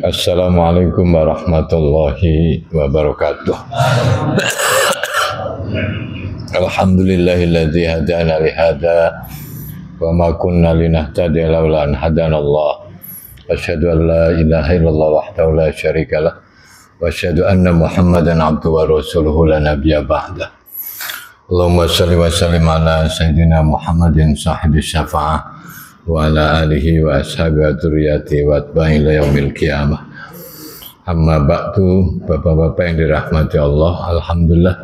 Assalamualaikum warahmatullahi wabarakatuh. Alhamdulillahilladzi hadana li hadza wa ma kunna linahtadiya laula an hadanallah. Asyhadu an la ilaha illallah wahdahu la syarikalah wa asyhadu anna Muhammadan abduhu wa rasuluhu la nabiyya ba'da. Allahumma shalli wa sallim ala sayyidina Muhammadin sahibis syafa'ah wa ala alihi wa ashabi wa dzurriyyati wa atba'i ila yaumil qiyamah. Amma ba'du, Bapak-bapak yang dirahmati Allah, alhamdulillah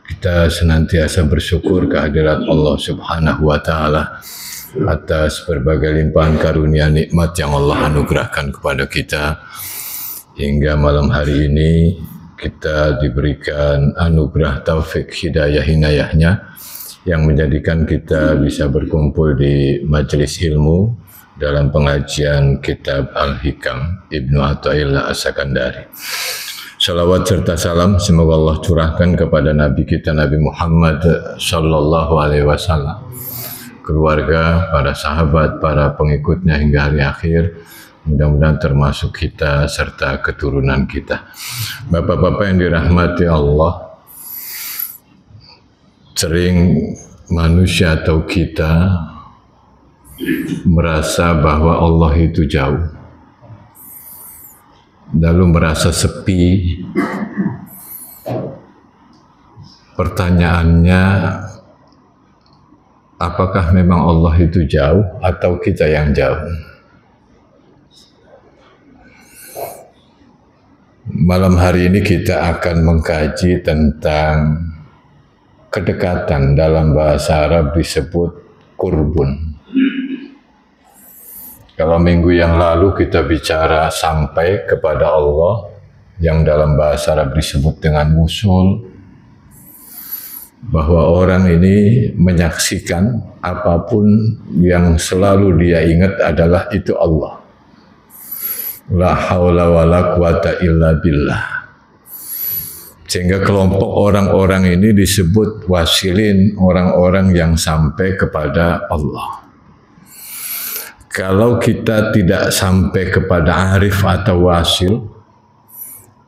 kita senantiasa bersyukur kehadirat Allah Subhanahu wa taala atas berbagai limpahan karunia nikmat yang Allah anugerahkan kepada kita. Hingga malam hari ini kita diberikan anugerah taufik hidayah inayahnya yang menjadikan kita bisa berkumpul di majelis ilmu dalam pengajian kitab Al-Hikam Ibnu Athaillah As-Sakandari. Salawat serta salam semoga Allah curahkan kepada Nabi kita Nabi Muhammad Sallallahu Alaihi Wasallam, keluarga, para sahabat, para pengikutnya hingga hari akhir. Mudah-mudahan termasuk kita serta keturunan kita. Bapak-bapak yang dirahmati Allah, sering manusia atau kita merasa bahwa Allah itu jauh, lalu merasa sepi. Pertanyaannya, apakah memang Allah itu jauh atau kita yang jauh? Malam hari ini kita akan mengkaji tentang kedekatan. Dalam bahasa Arab disebut qurbun. Kalau minggu yang lalu kita bicara sampai kepada Allah, yang dalam bahasa Arab disebut dengan wusul, bahwa orang ini menyaksikan apapun yang selalu dia ingat adalah itu Allah. La haula wa la quwata illa billah. Sehingga kelompok orang-orang ini disebut wasilin, orang-orang yang sampai kepada Allah. Kalau kita tidak sampai kepada arif atau wasil,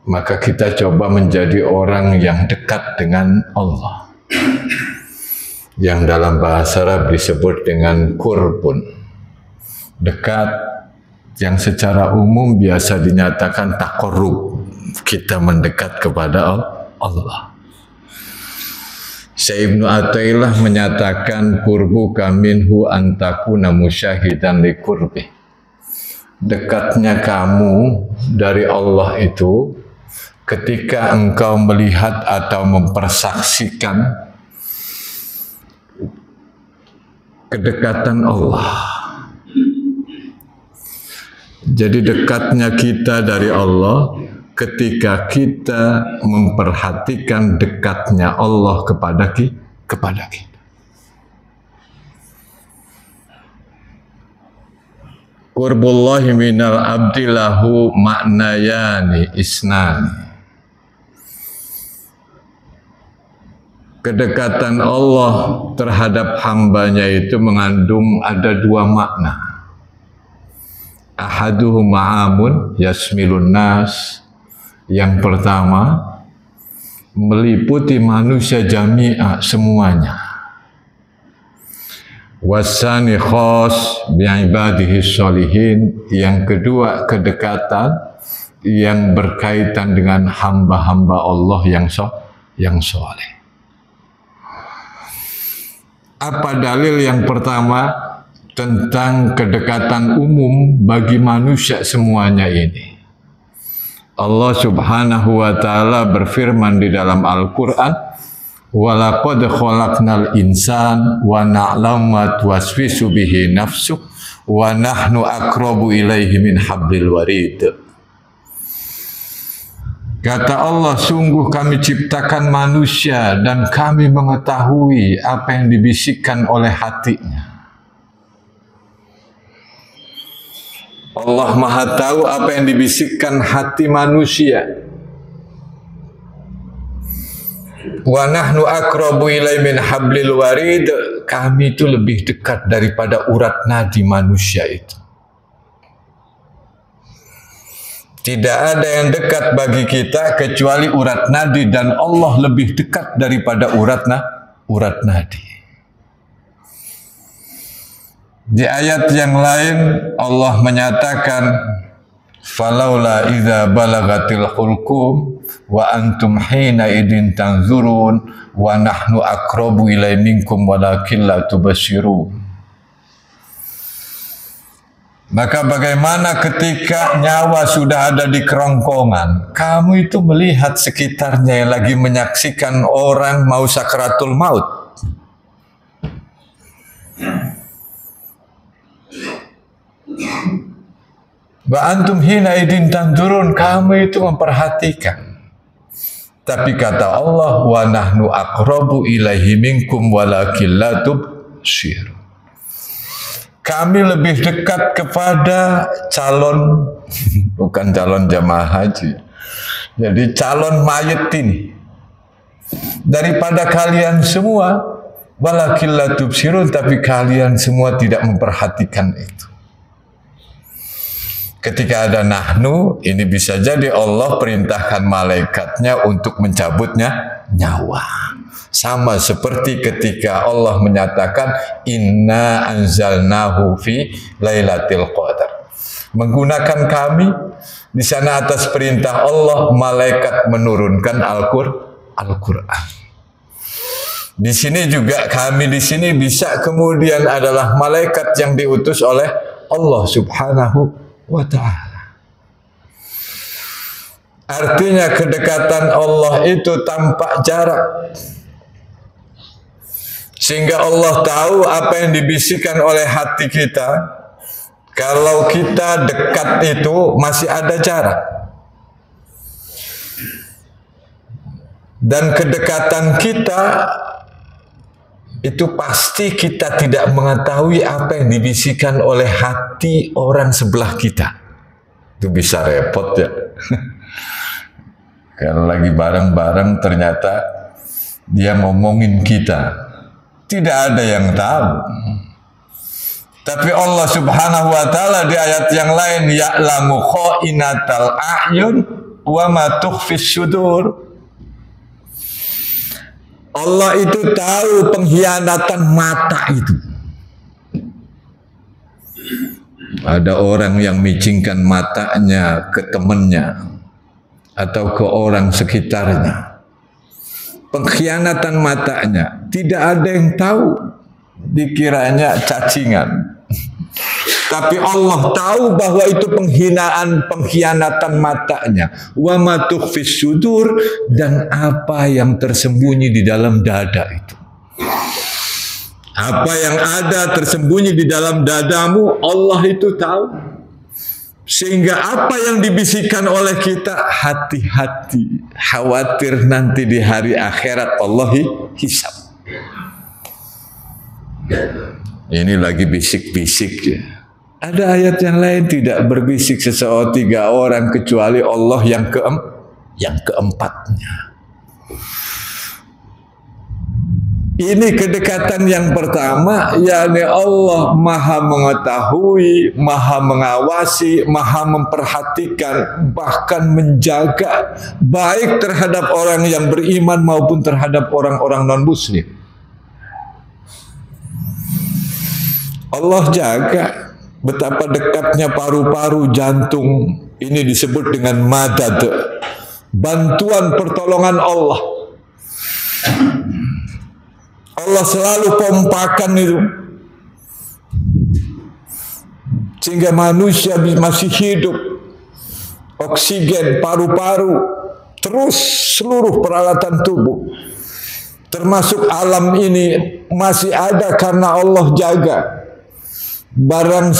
maka kita coba menjadi orang yang dekat dengan Allah, yang dalam bahasa Arab disebut dengan qurbun, dekat, yang secara umum biasa dinyatakan taqarrub, kita mendekat kepada Allah. Syekh Ibnu Athaillah menyatakan qurbuka minhu antakuna musyahidan li qurbi. Dekatnya kamu dari Allah itu ketika engkau melihat atau mempersaksikan kedekatan Allah. Jadi dekatnya kita dari Allah ketika kita memperhatikan dekatnya Allah kepada kita. Qurbullahi minal abdi lahu maknayani isnani. Kedekatan Allah terhadap hambanya itu mengandung ada dua makna. Ahaduhuma amun yasmilun nas. Yang pertama, meliputi manusia jami'a semuanya. Wasani khas bi'ibadihi sholihin. Yang kedua, kedekatan yang berkaitan dengan hamba-hamba Allah yang soleh. Apa dalil yang pertama tentang kedekatan umum bagi manusia semuanya ini? Allah Subhanahu wa taala berfirman di dalam Al-Qur'an, "Wa laqad khalaqnal insan wa na'lamu ma tuwaswisu bihi nafsuh wa nahnu aqrabu ilaihi min hablil warid." Kata Allah, sungguh kami ciptakan manusia dan kami mengetahui apa yang dibisikkan oleh hatinya. Allah Maha tahu apa yang dibisikkan hati manusia. Wa nahnu aqrabu ilaihi min hablil warid. Kami itu lebih dekat daripada urat nadi manusia itu. Tidak ada yang dekat bagi kita kecuali urat nadi, dan Allah lebih dekat daripada urat nadi. Di ayat yang lain Allah menyatakan, falaula idza balagatil hulqum wa antum hina idin tanzurun wa nahnu aqrabu ilaihi minkum walakin la tubashirun. Maka bagaimana ketika nyawa sudah ada di kerongkongan, kamu itu melihat sekitarnya yang lagi menyaksikan orang mau sakaratul maut. Wa antum hina idin tanzurun, kamu itu memperhatikan. Tapi kata Allah, wa nahnu aqrabu ilaihi minkum walakin la tubshirun. Kami lebih dekat kepada calon, bukan calon jamaah haji, jadi calon mayit ini daripada kalian semua. Walakin la tubsirun, tapi kalian semua tidak memperhatikan itu. Ketika ada nahnu, ini bisa jadi Allah perintahkan malaikatnya untuk mencabutnya nyawa. Sama seperti ketika Allah menyatakan inna anzalnahu fi lailatul qadar. Menggunakan kami di sana atas perintah Allah, malaikat menurunkan Al-Qur'an. Di sini juga kami di sini bisa kemudian adalah malaikat yang diutus oleh Allah Subhanahu wa ta'ala. Artinya kedekatan Allah itu tanpa jarak. Sehingga Allah tahu apa yang dibisikkan oleh hati kita. Kalau kita dekat itu masih ada jarak. Dan kedekatan kita itu pasti kita tidak mengetahui apa yang dibisikkan oleh hati orang sebelah kita. Itu bisa repot ya. Kalau lagi bareng-bareng ternyata dia ngomongin kita. Tidak ada yang tahu. Tapi Allah Subhanahu wa ta'ala di ayat yang lain, ya'lamu kha'inatal a'yun wa ma tukhfis sudur. Allah itu tahu pengkhianatan mata itu. Ada orang yang micingkan matanya ke temannya atau ke orang sekitarnya. Pengkhianatan matanya, tidak ada yang tahu, dikiranya cacingan. Tapi Allah tahu bahwa itu pengkhianatan matanya. Wa ma tukhfis sudur, dan apa yang tersembunyi di dalam dada itu. Apa yang ada tersembunyi di dalam dadamu, Allah itu tahu. Sehingga apa yang dibisikkan oleh kita, hati-hati, khawatir nanti di hari akhirat Allah hisab. Ini lagi bisik-bisik ya. Ada ayat yang lain tidak berbisik seseorang 3 orang kecuali Allah yang keempatnya. Ini kedekatan yang pertama, yakni Allah maha mengetahui, maha mengawasi, maha memperhatikan, bahkan menjaga baik terhadap orang yang beriman maupun terhadap orang-orang non-muslim. Allah jaga betapa dekatnya paru-paru jantung. Ini disebut dengan madad, bantuan pertolongan Allah. Allah selalu pompakan itu sehingga manusia masih hidup. Oksigen, paru-paru, terus seluruh peralatan tubuh termasuk alam ini masih ada karena Allah jaga. Barang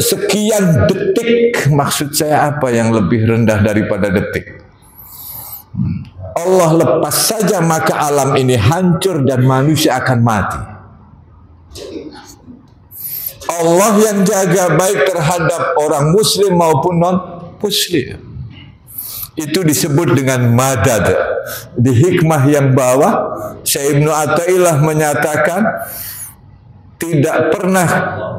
sekian detik, maksud saya apa yang lebih rendah daripada detik, Allah lepas saja maka alam ini hancur dan manusia akan mati. Allah yang jaga baik terhadap orang muslim maupun non-muslim. Itu disebut dengan madad. Di hikmah yang bawah, Syekh Ibnu Athaillah menyatakan tidak pernah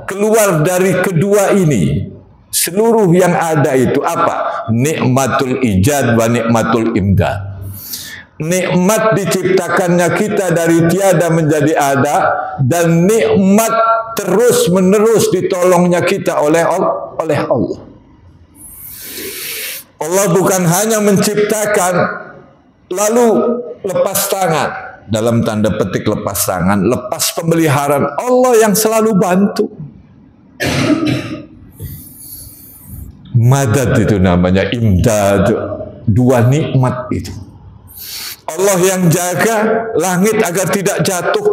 keluar dari kedua ini. Seluruh yang ada itu apa? nikmatul ijad wa nikmatul imdad. Nikmat diciptakannya kita dari tiada menjadi ada, dan nikmat terus menerus ditolongnya kita oleh Allah. Allah bukan hanya menciptakan lalu lepas tangan, dalam tanda petik lepas tangan, lepas pemeliharaan. Allah yang selalu bantu. Madad itu namanya, imdad, dua nikmat itu. Allah yang jaga langit agar tidak jatuh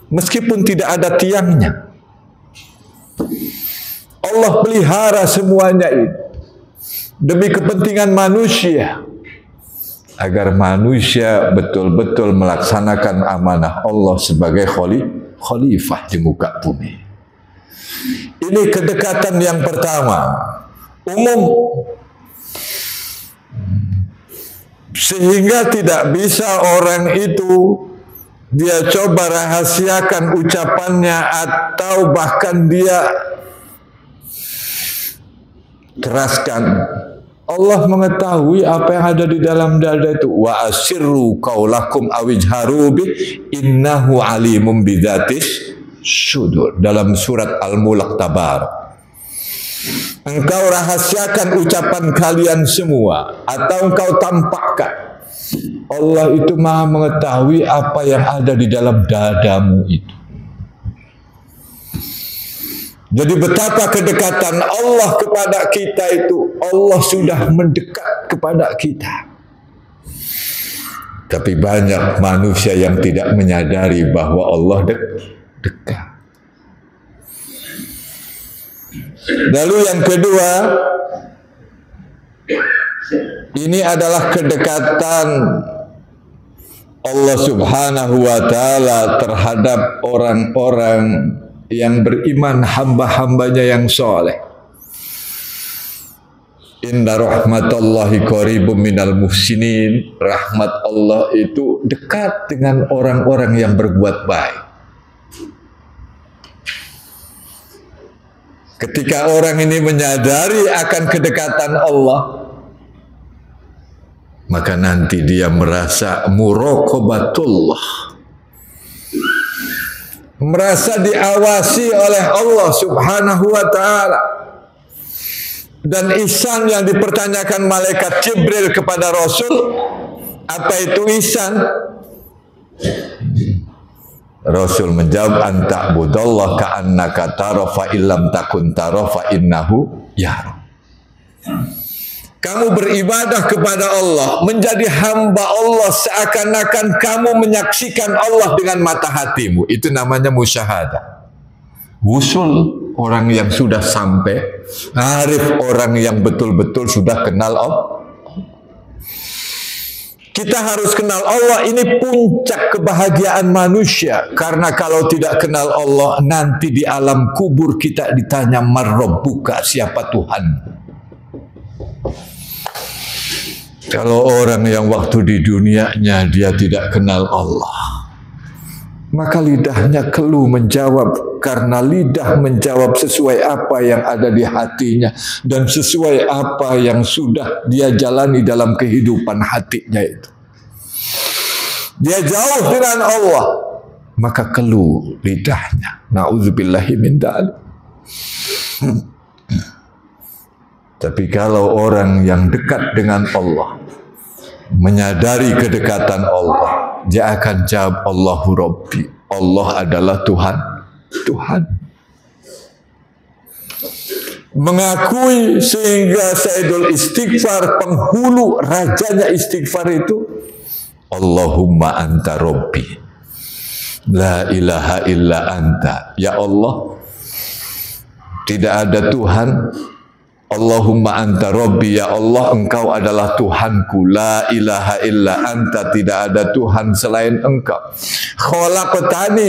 meskipun tidak ada tiangnya. Allah pelihara semuanya ini demi kepentingan manusia, agar manusia betul-betul melaksanakan amanah Allah sebagai khalifah di muka bumi. Ini kedekatan yang pertama, umum, sehingga tidak bisa orang itu dia coba rahasiakan ucapannya atau bahkan dia keraskan. Allah mengetahui apa yang ada di dalam dada itu. Wa asirru qaulakum awijharu bi innahu alimum bidzatis sudur, dalam surat Al-Mulk Tabarak. Engkau rahasiakan ucapan kalian semua atau engkau tampakkan, Allah itu maha mengetahui apa yang ada di dalam dadamu itu. Jadi betapa kedekatan Allah kepada kita itu, Allah sudah mendekat kepada kita. Tapi banyak manusia yang tidak menyadari bahwa Allah dekat. Lalu yang kedua, ini adalah kedekatan Allah Subhanahu wa Ta'ala terhadap orang-orang yang beriman, hamba-hambanya yang soleh. Inna rahmatallahi qaribum minal muhsinin. Rahmat Allah itu dekat dengan orang-orang yang berbuat baik. Ketika orang ini menyadari akan kedekatan Allah, maka nanti dia merasa muraqabatullah, merasa diawasi oleh Allah Subhanahu wa Ta'ala. Dan ihsan yang dipertanyakan malaikat Jibril kepada Rasul, apa itu ihsan? Rasul menjawab, anta budallah ka'annaka tara fa illam takun tara fa innahu yara. Kamu beribadah kepada Allah, menjadi hamba Allah seakan-akan kamu menyaksikan Allah dengan mata hatimu. Itu namanya musyahadah. Wusul, orang yang sudah sampai. Arif, orang yang betul-betul sudah kenal Allah. Kita harus kenal Allah, ini puncak kebahagiaan manusia. Karena kalau tidak kenal Allah, nanti di alam kubur kita ditanya, marrabbuka, siapa Tuhan? Kalau orang yang waktu di dunianya dia tidak kenal Allah, maka lidahnya keluh menjawab, karena lidah menjawab sesuai apa yang ada di hatinya dan sesuai apa yang sudah dia jalani dalam kehidupan hatinya itu. Dia jauh dengan Allah, maka keluh lidahnya. Na'udzubillahi min dzalik. Tapi kalau orang yang dekat dengan Allah, menyadari kedekatan Allah, dia akan jawab, Allahu Rabbi, Allah adalah Tuhan. Mengakui sehingga Sayyidul Istighfar, penghulu rajanya istighfar itu, Allahumma anta Rabbi, la ilaha illa anta. Ya Allah, tidak ada Tuhan. Allahumma anta Rabbi, ya Allah, engkau adalah Tuhanku. La ilaha illa anta, tidak ada Tuhan selain engkau. Khalaqtani,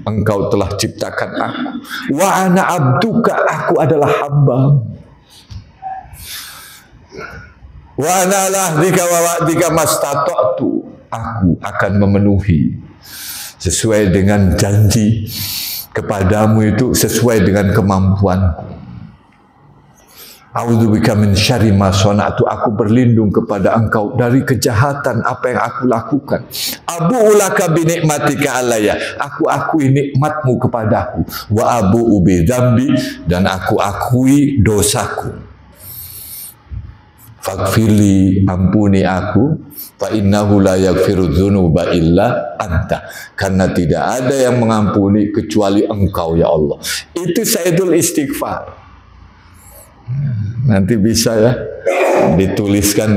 engkau telah ciptakan aku. Wa ana abduka, aku adalah hamba. Wa ana lahdika wa wa'dika mastata'tu, aku akan memenuhi sesuai dengan janji kepadamu itu, sesuai dengan kemampuanku. A'udzubika min syarri ma sana'tu, aku berlindung kepada Engkau dari kejahatan apa yang aku lakukan. Abu'u laka bi nikmatika alayya, aku akui nikmatmu kepadaku. Wa abu'u bi dzambi, dan aku akui dosaku. Faghfirli, ampuni aku, fa innahu la yaghfiru dzunuba illa anta, karena tidak ada yang mengampuni kecuali Engkau ya Allah. Itu Sayyidul Istighfar. Nanti bisa ya dituliskan,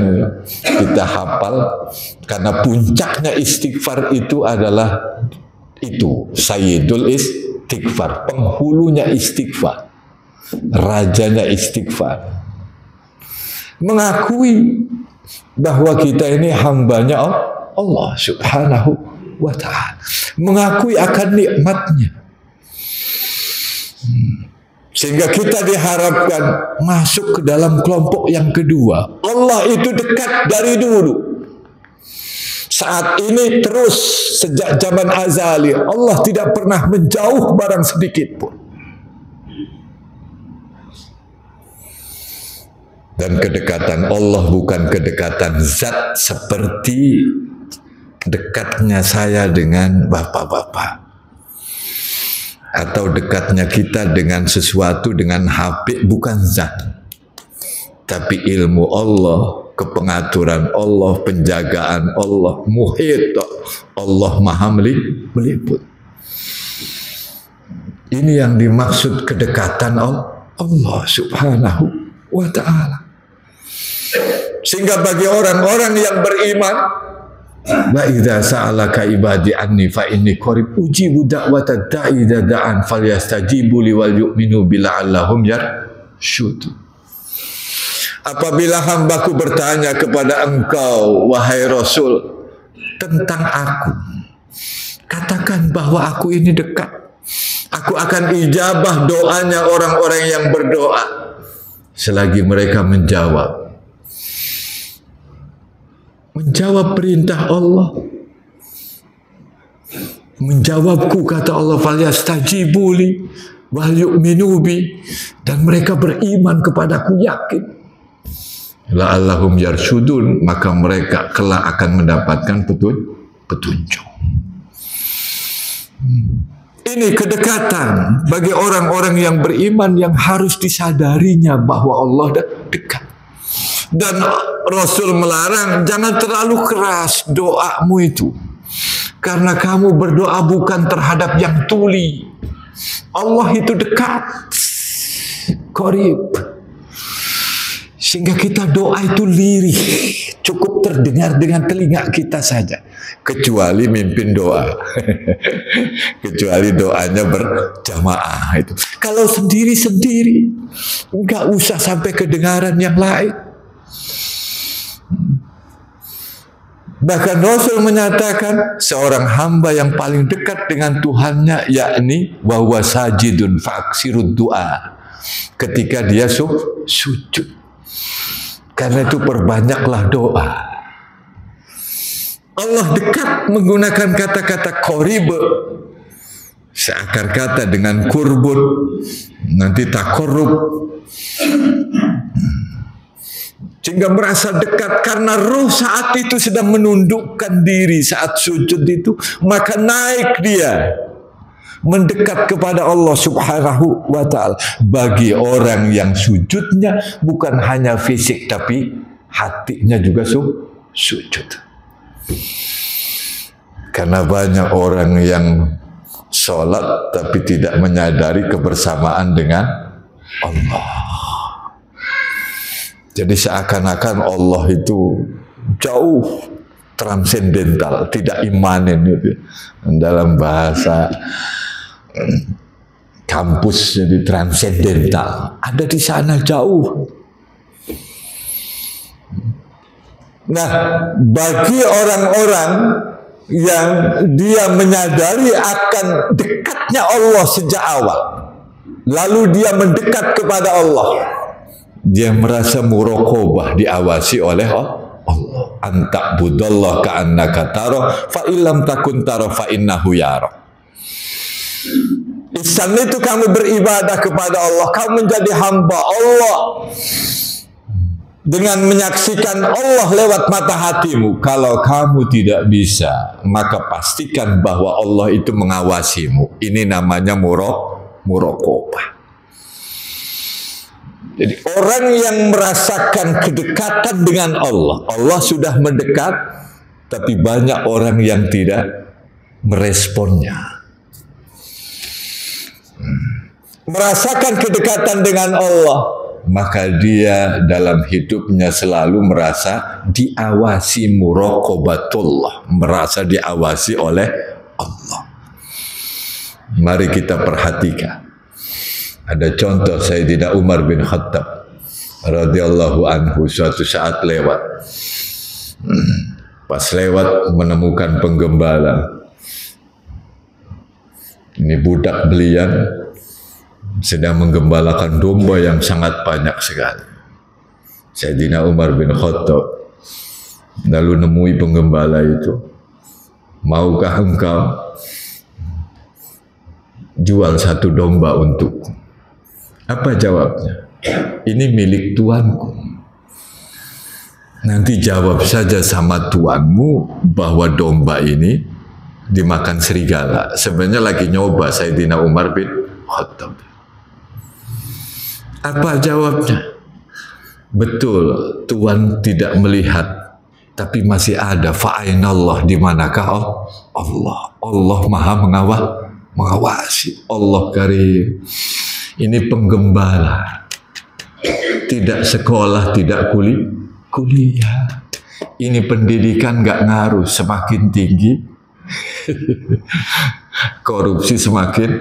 kita hafal, karena puncaknya istighfar itu adalah itu Sayyidul Istighfar, penghulunya istighfar, rajanya istighfar. Mengakui bahwa kita ini hambanya Allah Subhanahu wa ta'ala, mengakui akan nikmatnya, sehingga kita diharapkan masuk ke dalam kelompok yang kedua. Allah itu dekat dari dulu, saat ini terus, sejak zaman azali. Allah tidak pernah menjauh barang sedikit pun. Dan kedekatan Allah bukan kedekatan zat seperti dekatnya saya dengan bapak-bapak, atau dekatnya kita dengan sesuatu, dengan HP, bukan zat. Tapi ilmu Allah, kepengaturan Allah, penjagaan Allah, muhit Allah, maha meliput. Ini yang dimaksud kedekatan Allah Subhanahu wa ta'ala. Sehingga bagi orang-orang yang beriman, wa idza sa'alaka ibadi anni fa inni qarib ujibu da'watad da'i idza da'an falyastajibu li wal yu'minu bila'allahum yarshudun. Apabila hambaku bertanya kepada engkau wahai Rasul tentang aku, katakan bahwa aku ini dekat. Aku akan ijabah doanya orang-orang yang berdoa selagi mereka menjawab perintah Allah, menjawabku, kata Allah, falyastajibu li wal yu'minu bi, dan mereka beriman kepadaku, yakin, la'allahum yarshudun, maka mereka kelak akan mendapatkan petunjuk. Ini kedekatan bagi orang-orang yang beriman yang harus disadarinya bahwa Allah dekat. Dan Rasul melarang, jangan terlalu keras doamu itu, karena kamu berdoa bukan terhadap yang tuli. Allah itu dekat, qarib, sehingga kita doa itu lirih, cukup terdengar dengan telinga kita saja, kecuali mimpin doa. Kecuali doanya berjamaah itu. Kalau sendiri-sendiri, nggak usah sampai kedengaran yang lain. Bahkan Rasul menyatakan seorang hamba yang paling dekat dengan Tuhannya, yakni wa huwa sajidun fa'aksirud du'a, ketika dia sujud. Karena itu perbanyaklah doa. Allah dekat menggunakan kata-kata qarib, seakar kata dengan kurbun, nanti takorub, sehingga merasa dekat karena ruh saat itu sedang menundukkan diri saat sujud itu, maka naik dia mendekat kepada Allah Subhanahu wa ta'ala. Bagi orang yang sujudnya bukan hanya fisik tapi hatinya juga sujud. Karena banyak orang yang sholat tapi tidak menyadari kebersamaan dengan Allah. Jadi seakan-akan Allah itu jauh, transendental, tidak imanen gitu. Dalam bahasa kampus jadi transendental, ada di sana jauh. Nah, bagi orang-orang yang dia menyadari akan dekatnya Allah sejak awal, lalu dia mendekat kepada Allah, dia merasa muraqabah, diawasi oleh Allah. Anta'budallah ka'annaka tara fa illam takun tara fa innahu yara. Ihsan itu kamu beribadah kepada Allah, kamu menjadi hamba Allah dengan menyaksikan Allah lewat mata hatimu. Kalau kamu tidak bisa, maka pastikan bahwa Allah itu mengawasimu. Ini namanya muraqabah. Jadi orang yang merasakan kedekatan dengan Allah, Allah sudah mendekat, tapi banyak orang yang tidak meresponnya. Merasakan kedekatan dengan Allah, maka dia dalam hidupnya selalu merasa diawasi, muraqabatullah, merasa diawasi oleh Allah. Mari kita perhatikan. Ada contoh Sayyidina Umar bin Khattab radhiyallahu anhu, suatu saat lewat. Pas lewat menemukan penggembala. Ini budak belian sedang menggembalakan domba yang sangat banyak sekali. Sayyidina Umar bin Khattab lalu nemui penggembala itu. Maukah engkau jual satu domba untukku? Apa jawabnya? Ini milik tuanku. Nanti jawab saja sama tuanmu bahwa domba ini dimakan serigala. Sebenarnya lagi nyoba Sayyidina Umar bin Khattab. Apa jawabnya? Betul, Tuhan tidak melihat, tapi masih ada. Fa'ainallah, di manakah Allah? Allah Maha mengawasi. Allah Karim. Ini penggembala. Tidak sekolah, tidak kuliah. Ini pendidikan nggak ngaruh, semakin tinggi korupsi semakin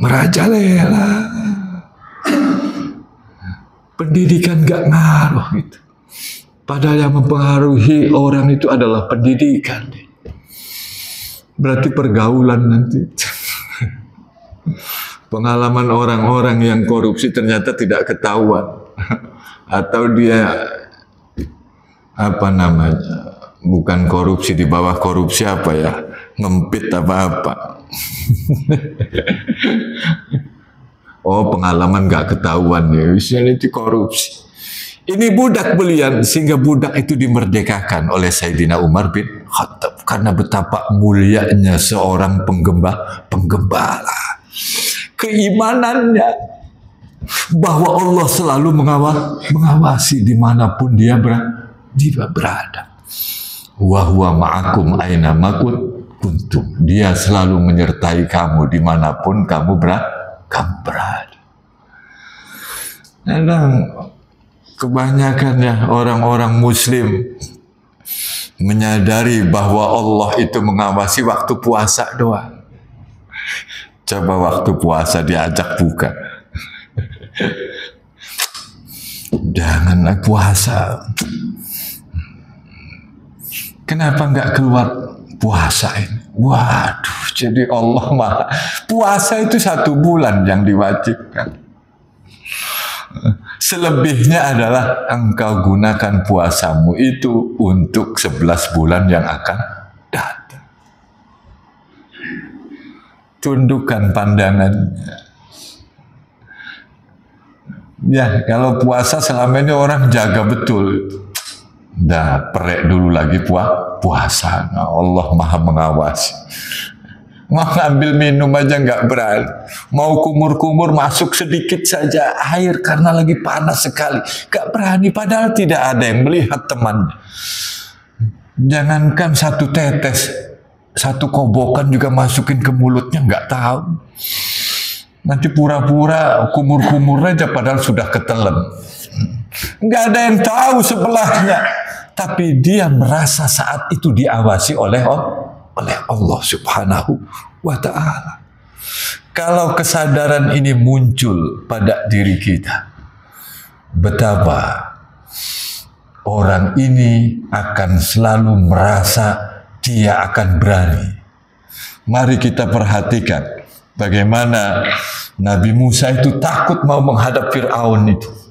merajalela. Pendidikan gak ngaruh gitu. Padahal yang mempengaruhi orang itu adalah pendidikan. Berarti pergaulan nanti. Pengalaman orang-orang yang korupsi ternyata tidak ketahuan. Atau dia apa namanya? Bukan korupsi, di bawah korupsi apa ya? Ngempit apa-apa. Oh, pengalaman gak ketahuan ya, misalnya itu korupsi. Ini budak belian, sehingga budak itu dimerdekakan oleh Sayyidina Umar bin Khattab. Karena betapa mulianya seorang penggembala. Keimanannya bahwa Allah selalu mengawasi dimanapun dia berada. Wa huwa ma'akum aina ma kuntum. Dia selalu menyertai kamu dimanapun kamu berada. Kadang kebanyakan ya orang-orang Muslim menyadari bahwa Allah itu mengawasi waktu puasa doang. Coba waktu puasa diajak buka. Janganlah puasa. Kenapa nggak keluar puasa ini? Waduh, jadi Allah maha. Puasa itu 1 bulan yang diwajibkan. Selebihnya adalah engkau gunakan puasamu itu untuk 11 bulan yang akan datang. Tundukkan pandangannya. Ya, kalau puasa selama ini orang jaga betul. Dah perek dulu lagi puasa. Nah, Allah maha mengawasi. Mau ngambil minum aja nggak berani. Mau kumur-kumur masuk sedikit saja air karena lagi panas sekali. Nggak berani, padahal tidak ada yang melihat temannya. Jangankan 1 tetes, 1 kobokan juga masukin ke mulutnya nggak tahu. Nanti pura-pura kumur-kumur aja padahal sudah ketelan. Nggak ada yang tahu sebelahnya. Tapi dia merasa saat itu diawasi oleh Allah Subhanahu wa ta'ala. Kalau kesadaran ini muncul pada diri kita, betapa orang ini akan selalu merasa dia akan berani. Mari kita perhatikan bagaimana Nabi Musa itu takut mau menghadap Fir'aun itu.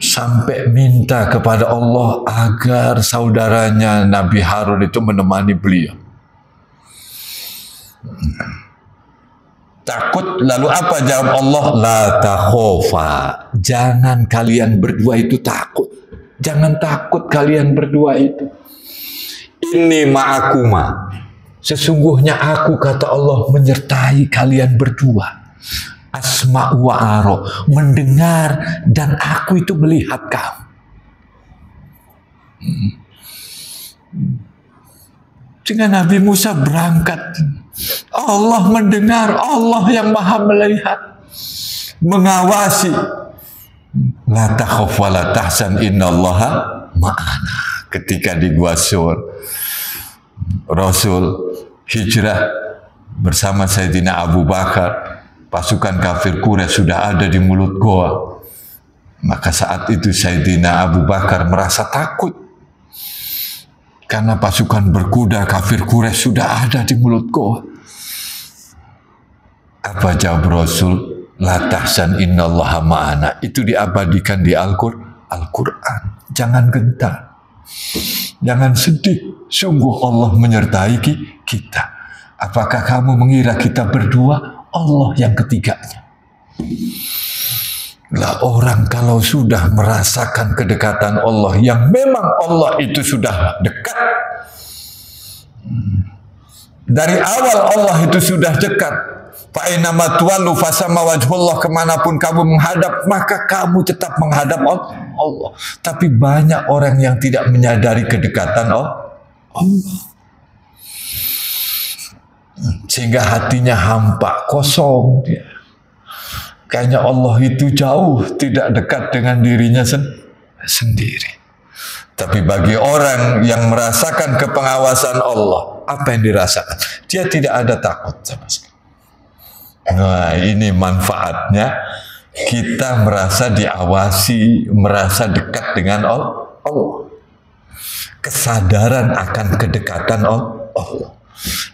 Sampai minta kepada Allah agar saudaranya Nabi Harun itu menemani beliau. takut. Lalu apa jawab Allah? La takhofa. Jangan kalian berdua itu takut. Jangan takut kalian berdua itu. Ini ma'akuma. Sesungguhnya aku, kata Allah, menyertai kalian berdua. Asma' wa aro. Mendengar dan aku itu melihat kamu. Dengan Nabi Musa berangkat, Allah mendengar, Allah yang maha melihat, mengawasi. La takhaf wa la tahzan innallaha ma'ana. Ketika di Gua Sur, Rasul hijrah bersama Sayyidina Abu Bakar, pasukan kafir Quraisy sudah ada di mulut goa. Maka saat itu Sayyidina Abu Bakar merasa takut. Karena pasukan berkuda kafir Quraisy sudah ada di mulut goa. Apa jawab Rasul? La tahzan innallaha ma'ana. Itu diabadikan di Al-Quran. Jangan gentar. Jangan sedih. Sungguh Allah menyertai kita. Apakah kamu mengira kita berdua? Allah yang ketiganya. Lah orang kalau sudah merasakan kedekatan Allah, yang memang Allah itu sudah dekat. Dari awal Allah itu sudah dekat. Fa'inama tuwallu fasama wajhullah, kemanapun kamu menghadap, maka kamu tetap menghadap Allah. Tapi banyak orang yang tidak menyadari kedekatan Allah. Sehingga hatinya hampa, kosong dia. Kayaknya Allah itu jauh, tidak dekat dengan dirinya sendiri. Tapi bagi orang yang merasakan kepengawasan Allah, apa yang dirasakan? Dia tidak ada takut sama sekali. Nah, ini manfaatnya kita merasa diawasi, merasa dekat dengan Allah. Kesadaran akan kedekatan Allah.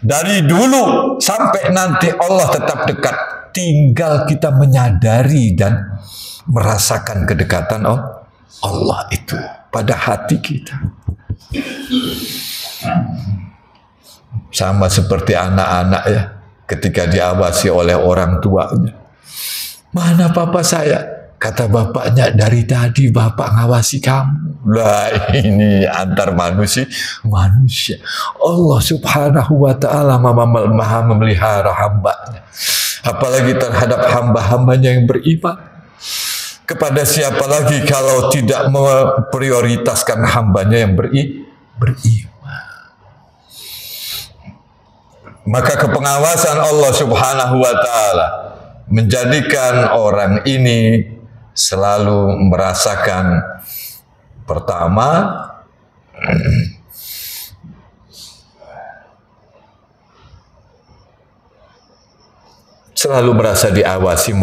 Dari dulu sampai nanti Allah tetap dekat. Tinggal kita menyadari dan merasakan kedekatan Allah itu pada hati kita. Sama seperti anak-anak ya, ketika diawasi oleh orang tuanya. Mana papa saya? Kata bapaknya, dari tadi bapak ngawasi kamu. Lah ini antar manusia. Allah subhanahu wa ta'ala maha memelihara hambanya. Apalagi terhadap hamba-hambanya yang beriman. Kepada siapa lagi kalau tidak memprioritaskan hambanya yang beriman. Maka kepengawasan Allah subhanahu wa ta'ala menjadikan orang ini selalu merasakan, pertama, selalu merasa diawasi,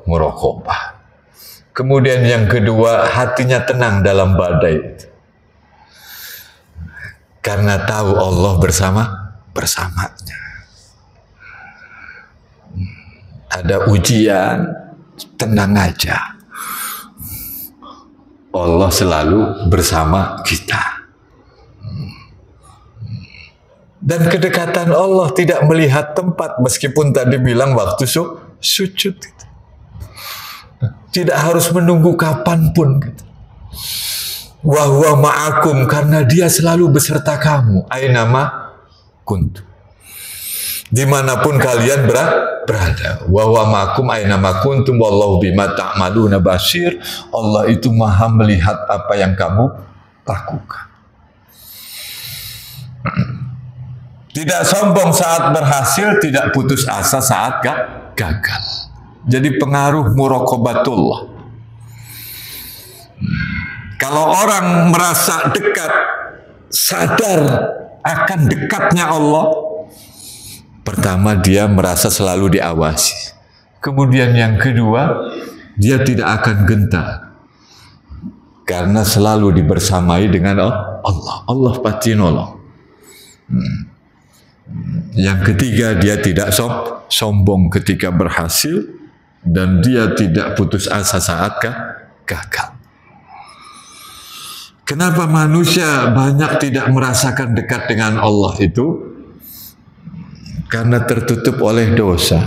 muraqabah. Kemudian yang kedua, hatinya tenang dalam badai. Karena tahu Allah bersamanya. Ada ujian, tenang aja. Allah selalu bersama kita. Dan kedekatan Allah tidak melihat tempat, meskipun tadi bilang waktu sujud. Tidak harus menunggu kapanpun. Wa huwa ma'akum, karena dia selalu beserta kamu. Ainama kuntum. Dimanapun kalian berada. Wa huwa ma'akum ainama kuntum wallahu bima ta'maluna basir. Allah itu maha melihat apa yang kamu lakukan. Tidak sombong saat berhasil, tidak putus asa saat gagal. Jadi pengaruh muraqabatullah. Kalau orang merasa dekat, sadar akan dekatnya Allah, pertama dia merasa selalu diawasi. Kemudian yang kedua, dia tidak akan gentar. Karena selalu dibersamai dengan Allah. Allah pasti nolong. Yang ketiga, dia tidak sombong ketika berhasil, dan dia tidak putus asa saat gagal. Kenapa manusia banyak tidak merasakan dekat dengan Allah itu? Karena tertutup oleh dosa.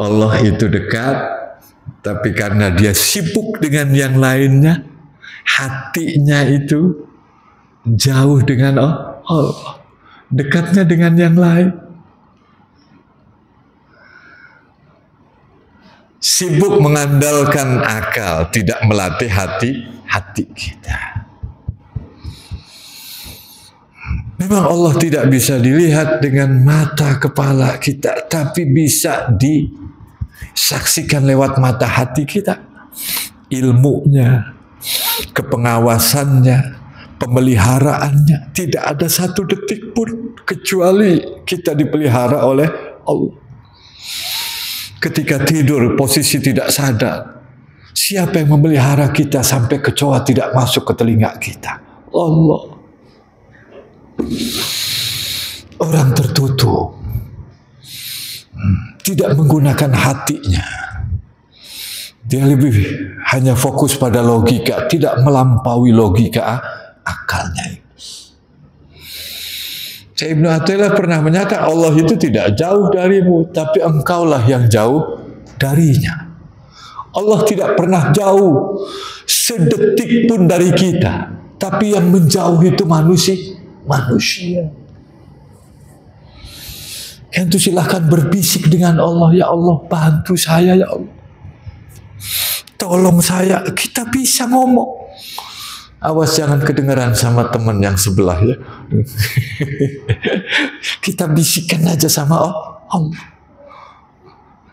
Allah itu dekat, tapi karena dia sibuk dengan yang lainnya, hatinya itu jauh dengan Allah, dekatnya dengan yang lain. Sibuk mengandalkan akal, tidak melatih hati kita. Memang Allah tidak bisa dilihat dengan mata kepala kita, tapi bisa disaksikan lewat mata hati kita. Ilmunya, kepengawasannya, pemeliharaannya, tidak ada satu detik pun kecuali kita dipelihara oleh Allah. Ketika tidur, posisi tidak sadar, siapa yang memelihara kita sampai kecoa tidak masuk ke telinga kita? Allah. Orang tertutup, tidak menggunakan hatinya. Dia lebih hanya fokus pada logika, tidak melampaui logika akalnya. Syekh Ibnu Athaillah pernah menyatakan Allah itu tidak jauh darimu, tapi engkaulah yang jauh darinya. Allah tidak pernah jauh sedetik pun dari kita, tapi yang menjauh itu manusia. Yang itu silahkan berbisik dengan Allah, ya Allah bantu saya, ya Allah tolong saya. Kita bisa ngomong, awas jangan kedengaran sama teman yang sebelah ya. Kita bisikkan aja sama Allah.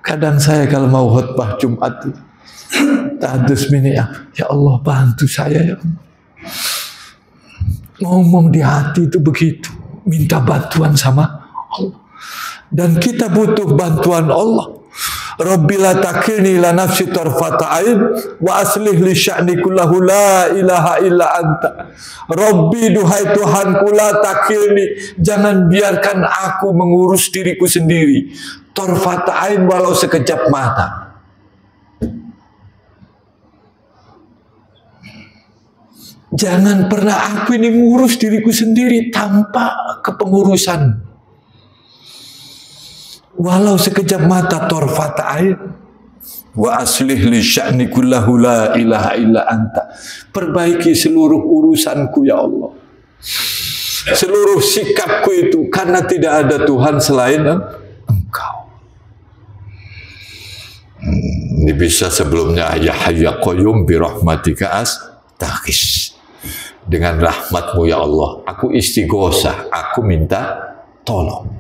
Kadang saya kalau mau khutbah Jumat tahadus mini, ya Allah bantu saya, ya Allah. Ngomong di hati itu begitu, minta bantuan sama Allah. Dan kita butuh bantuan Allah. Rabbi la takilni la nafsi tarfata ain wa aslih li sya'ni kullahu la ilaha illa anta. Rabbi, duhai Tuhanku, la takilni, jangan biarkan aku mengurus diriku sendiri. Tarfata ain, walau sekejap mata. Jangan pernah aku ini ngurus diriku sendiri tanpa kepengurusan. Walau sekejap mata, torfat ain. Wa aslih li sya'ni kullahu la ilaha illa anta. Perbaiki seluruh urusanku, ya Allah. Seluruh sikapku itu, karena tidak ada Tuhan selain Engkau. Ini bisa sebelumnya ya hayyu ya qayyum bi rahmatika astaghis. Dengan rahmatmu ya Allah, aku istighosah, aku minta tolong.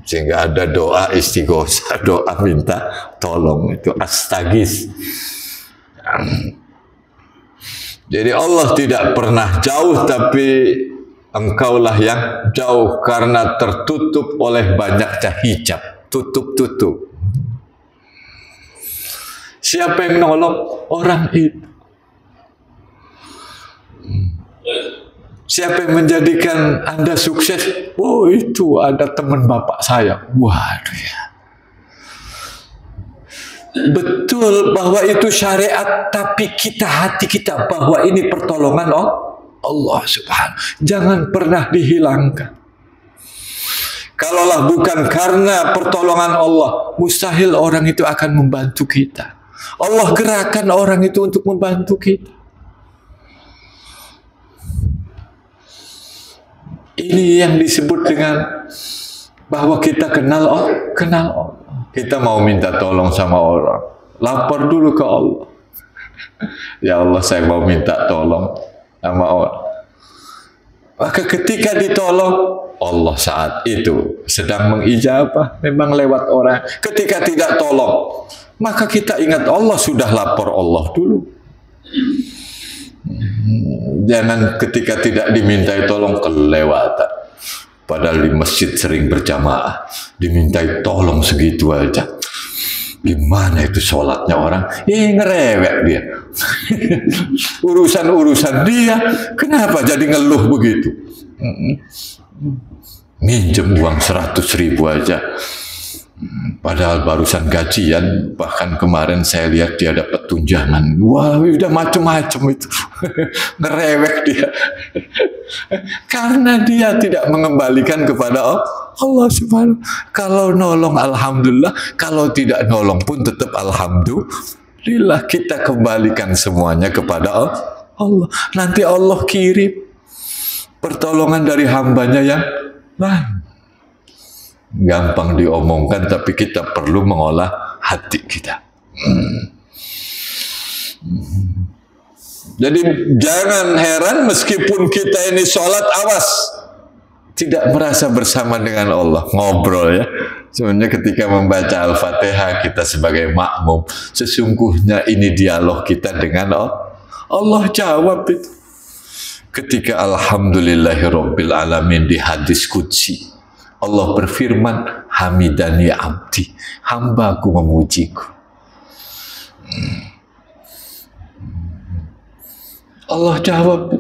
Sehingga ada doa istighosah, doa minta tolong, itu astaghis. Jadi Allah tidak pernah jauh, tapi engkaulah yang jauh karena tertutup oleh banyaknya hijab, tutup-tutup. Siapa yang nolong? Orang itu. Siapa yang menjadikan Anda sukses? Oh, itu ada teman bapak saya. Waduh ya. Betul bahwa itu syariat, tapi hati kita bahwa ini pertolongan Allah Subhanahu. Jangan pernah dihilangkan. Kalaulah bukan karena pertolongan Allah, mustahil orang itu akan membantu kita. Allah gerakan orang itu untuk membantu kita. Ini yang disebut dengan bahwa kita kenal Allah. Kita mau minta tolong sama orang, lapor dulu ke Allah. Ya Allah, saya mau minta tolong sama orang. Maka ketika ditolong, Allah saat itu sedang mengijabah, memang lewat orang. Ketika tidak tolong, maka kita ingat Allah, sudah lapor Allah dulu. Jangan ketika tidak dimintai tolong kelewatan. Padahal di masjid sering berjamaah, dimintai tolong segitu aja. Gimana itu sholatnya orang? Ngerewek dia. Urusan-urusan dia, kenapa jadi ngeluh begitu? Minjem uang 100.000 aja. Padahal barusan gajian, bahkan kemarin saya lihat dia dapat tunjangan. Wah, udah macam-macam itu. Ngerewek dia. Karena dia tidak mengembalikan kepada Allah Subhanahu. Kalau nolong alhamdulillah, kalau tidak nolong pun tetap alhamdulillah. Kita kembalikan semuanya kepada Allah. Nanti Allah kirim pertolongan dari hambanya yang lain. Gampang diomongkan, tapi kita perlu mengolah hati kita. Jadi jangan heran meskipun kita ini sholat, awas tidak merasa bersama dengan Allah. Ngobrol ya. Sebenarnya ketika membaca Al-Fatihah kita sebagai makmum, sesungguhnya ini dialog kita dengan Allah. Jawab itu. Ketika Alhamdulillahirabbil alamin di hadis qudsi, Allah berfirman, hamidani abdi, hambaku memujiku. Allah jawab,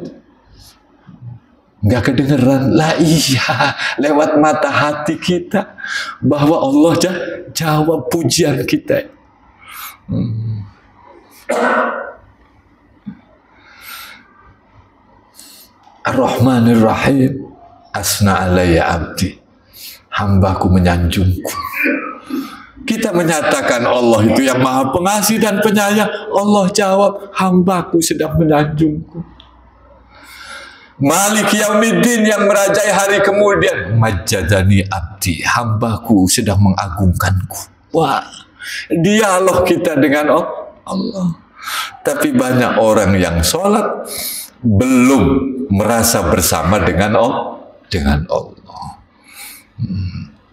nggak kedengeran. Lah iya, lewat mata hati kita bahwa Allah jawab pujian kita. Ar-Rahmanir Rahim, asna alayya abdi, hambaku menyanjungku. Kita menyatakan Allah itu yang maha pengasih dan penyayang. Allah jawab, hambaku sedang menyanjungku. Malik Yaumiddin, yang merajai hari kemudian, majjadani abdi, hambaku sedang mengagungkanku. Wah, dialog kita dengan Allah. Tapi banyak orang yang sholat belum merasa bersama dengan Allah.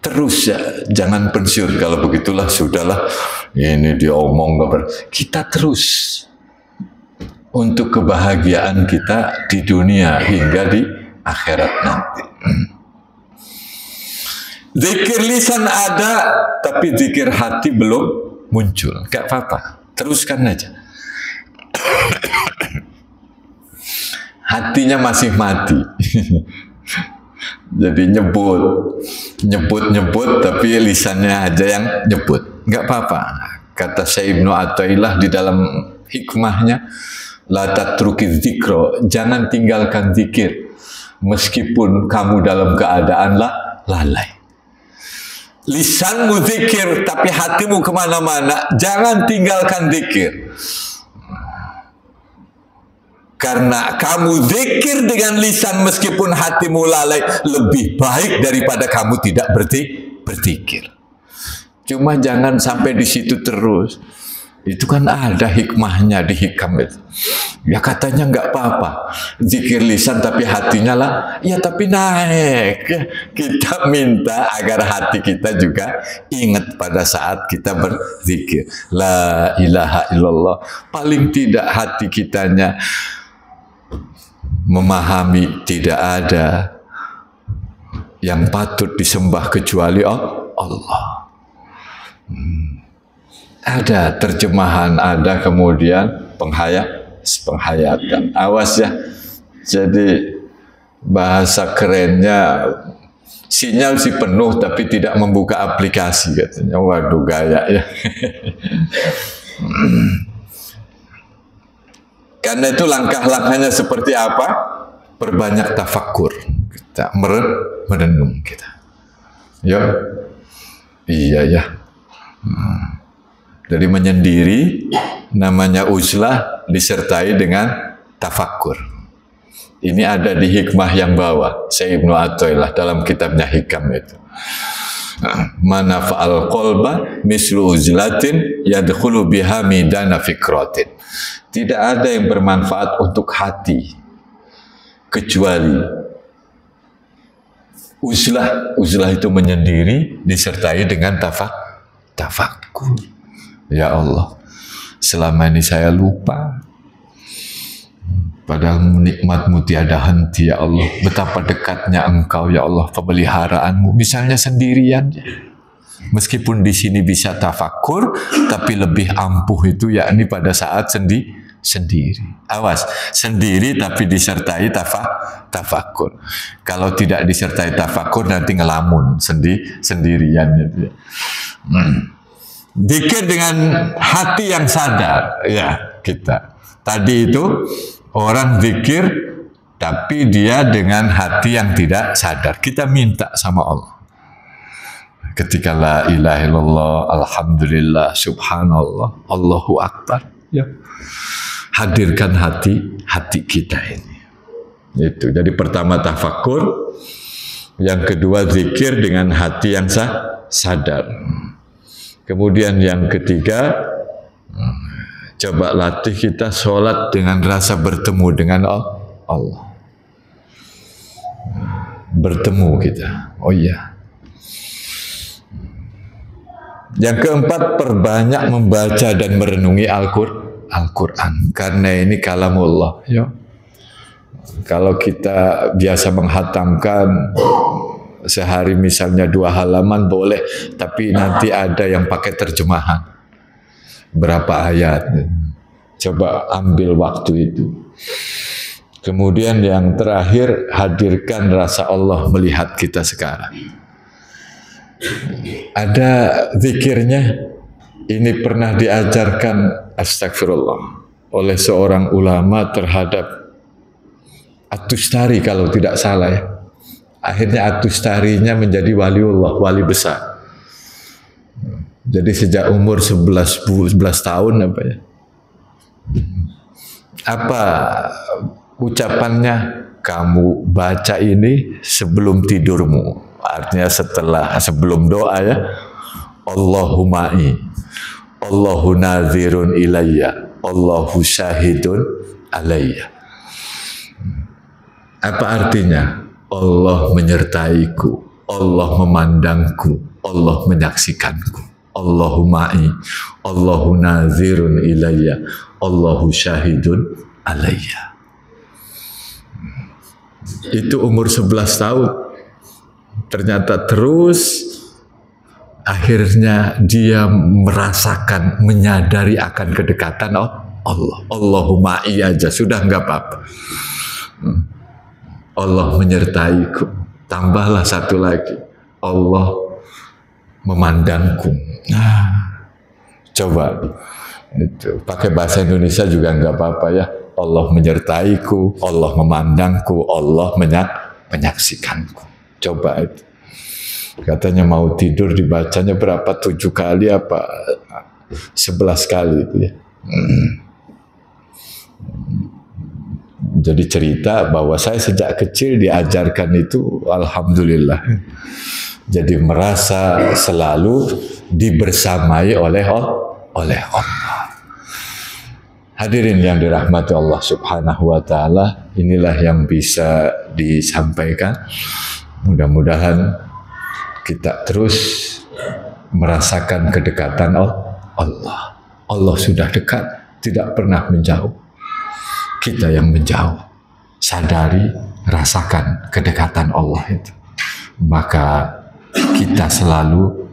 Terus ya, jangan pensiun. Kalau begitulah sudahlah, ini diomong kita terus untuk kebahagiaan kita di dunia hingga di akhirat nanti. Zikir lisan ada, tapi zikir hati belum muncul. Gak apa-apa, teruskan aja. Hatinya masih mati. Jadi nyebut, tapi lisannya aja yang nyebut. Nggak apa-apa. Kata Syekh Ibnu Athaillah di dalam hikmahnya, la tatruki dzikra, jangan tinggalkan zikir meskipun kamu dalam keadaan lalai. Lisanmu zikir, tapi hatimu kemana-mana, jangan tinggalkan zikir. Karena kamu zikir dengan lisan meskipun hatimu lalai lebih baik daripada kamu tidak berzikir. Cuma jangan sampai di situ terus. Itu kan ada hikmahnya di hikam itu. Ya katanya nggak apa-apa, zikir lisan tapi hatinya lah. Ya tapi naik. Kita minta agar hati kita juga ingat pada saat kita berzikir. La ilaha illallah. Paling tidak hati kitanya memahami tidak ada yang patut disembah kecuali Allah. Ada terjemahan, ada kemudian penghayatan. Awas ya. Jadi bahasa kerennya, sinyal sih penuh tapi tidak membuka aplikasi katanya. Waduh, gaya ya. Karena itu langkah-langkahnya seperti apa? Perbanyak tafakkur. Kita merenung kita. Ya. Iya ya. Dari menyendiri namanya uzlah disertai dengan tafakkur. Ini ada di hikmah yang bawah. Syekh Ibnu Athaillah dalam kitabnya Hikam itu. Mana fa'al qalba mislu uzlatin yadkhulu biha midana fikratin. Tidak ada yang bermanfaat untuk hati kecuali uzlah. Uzlah itu menyendiri disertai dengan tafakkur. Ya Allah, selama ini saya lupa. Padahal nikmat-Mu tiada henti ya Allah. Betapa dekatnya Engkau ya Allah, pemeliharaanmu. Misalnya sendirian. Meskipun di sini bisa tafakkur, tapi lebih ampuh itu yakni pada saat sendiri. Awas, sendiri tapi disertai tafakkur. Kalau tidak disertai tafakkur nanti ngelamun sendirian gitu. Zikir dengan hati yang sadar ya kita. Tadi itu orang zikir tapi dia dengan hati yang tidak sadar. Kita minta sama Allah. Ketika la ilaha illallah, alhamdulillah, subhanallah, Allahu akbar, ya. Hadirkan hati kita ini. Itu. Jadi pertama tafakur, yang kedua zikir dengan hati yang sadar. Kemudian yang ketiga, coba latih kita sholat dengan rasa bertemu dengan Allah. Bertemu kita. Oh iya. Yang keempat, perbanyak membaca dan merenungi Al-Quran. Karena ini kalamullah. Ya. Kalau kita biasa menghatamkan sehari misalnya 2 halaman boleh, tapi nanti ada yang pakai terjemahan. Berapa ayat. Coba ambil waktu itu. Kemudian yang terakhir, hadirkan rasa Allah melihat kita sekarang. Ada zikirnya, ini pernah diajarkan astagfirullah oleh seorang ulama terhadap At-Tustari kalau tidak salah ya. Akhirnya At-Tustarinya menjadi waliullah, wali besar. Jadi sejak umur 11 tahun apa ya. Apa ucapannya? Kamu baca ini sebelum tidurmu. Artinya sebelum doa ya. Allahuma'i, Allahu nazirun ilayya, Allahu syahidun alayya. Apa artinya? Allah menyertaiku, Allah memandangku, Allah menyaksikanku. Allahuma'i, Allahu nazirun ilayya, Allahu syahidun alayya. Itu umur 11 tahun. Ternyata terus akhirnya dia merasakan, menyadari akan kedekatan Allah. Allahumma iya aja, sudah nggak apa-apa. Allah menyertaiku. Tambahlah satu lagi, Allah memandangku. Nah, coba itu pakai bahasa Indonesia juga nggak apa-apa ya. Allah menyertaiku, Allah memandangku, Allah menyaksikanku. Coba itu. Katanya mau tidur dibacanya berapa? 7 kali apa? 11 kali itu ya. Jadi cerita bahwa saya sejak kecil diajarkan itu, alhamdulillah. Jadi merasa selalu dibersamai oleh Allah. Hadirin yang dirahmati Allah Subhanahu wa taala, inilah yang bisa disampaikan. Mudah-mudahan kita terus merasakan kedekatan Allah. Allah sudah dekat, tidak pernah menjauh. Kita yang menjauh. Sadari, rasakan kedekatan Allah itu. Maka kita selalu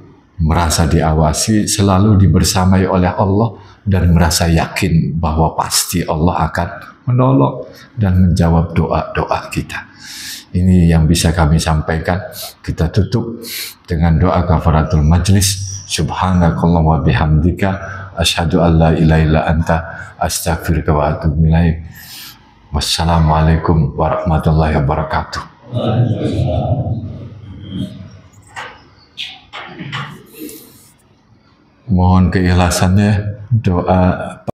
merasa diawasi, selalu dibersamai oleh Allah, dan merasa yakin bahwa pasti Allah akan menolong dan menjawab doa-doa kita. Ini yang bisa kami sampaikan. Kita tutup dengan doa kafaratul majlis. Subhanakallah wa bihamdika asyhadu an la ilaha illa anta astaghfiruka wa atubu ilaik. Wassalamualaikum warahmatullahi wabarakatuh. Mohon keikhlasannya doa